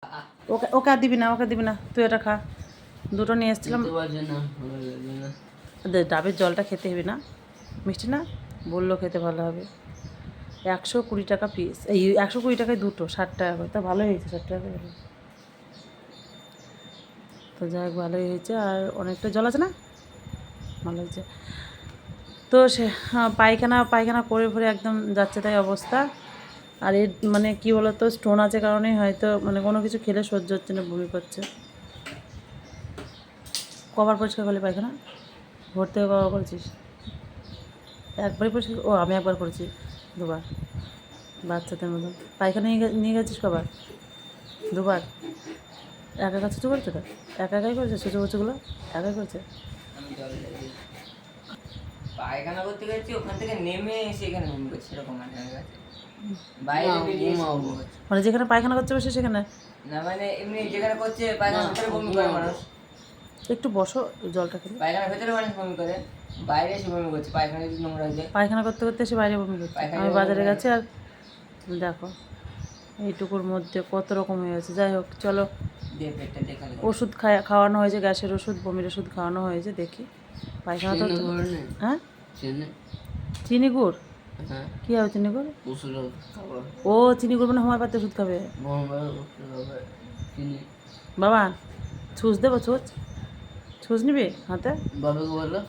ওকে ওকে আর দিবি না, ওকে দিবি না, তুই এটা খা। দুটো নিয়ে এসেছিলাম। ডাবের জলটা খেতে হবে না, মিষ্টি না, বললো খেতে ভালো হবে। 120 টাকা পিস, এই 120 টাকায় দুটো, 60 টাকা করে, তা ভালোই হয়েছে, 60 টাকা করে। তো যাই হোক ভালোই হয়েছে, আর অনেকটা জল আছে না, ভালো হয়েছে। তো সে পায়খানা পায়খানা করে ভরে একদম যাচ্ছে তাই অবস্থা। আর এর মানে কী বলতো, স্টোন আছে কারণে হয়তো মানে কোনো কিছু খেলে সহ্য হচ্ছে না, বমি করছে। কবার পরিষ্কার করলি পায়খানা? ভোর থেকে কবার করেছিস? একবারই পরিষ্কার? ও আমি একবার করেছি, দুবার, বাচ্চাদের মতন। পায়খানা নিয়ে গেছিস কবার? দুবার। একা একা ছুচু করেছে? তো একা একাই করেছে ছুচু মুচুগুলো, একাই করেছে। পায়খানা করতে গেছি, ওখান থেকে নেমে এসে এখানে বমি করছে, এরকম মানে হয়ে গেছে। বাইরে বেরিয়ে এসে বমি করছে। মানে যেখানে পায়খানা করছে বসে সেখানে? না মানে এমনি যেখানে করছে পায়খানার ভেতরে বমি করে মানুষ। একটু বসো, জলটা খেলে। পায়খানার ভেতরে মানুষ বমি করে, বাইরে এসে বমি করছে, পায়খানা যদি নোংরা হয়ে যায়। পায়খানা করতে করতে এসে বাইরে বমি করছে। আমি বাজারে গেছি, আর দেখো এইটুকুর মধ্যে কত রকম হয়ে গেছে। যাই হোক চলো, ওষুধ খাওয়ানো হয়েছে, গ্যাসের ওষুধ, বমির ওষুধ খাওয়ানো হয়েছে, দেখি পায়খানা তো। হ্যাঁ, চিনি গুড়? কী হবে চিনি গুড়? ও চিনি গুড় মানে হোমিওপ্যাথি ওষুধ খাবে বাবা। ছুঁচ দেবো? ছুঁচ নিবি হাতে? বাবাকে বললো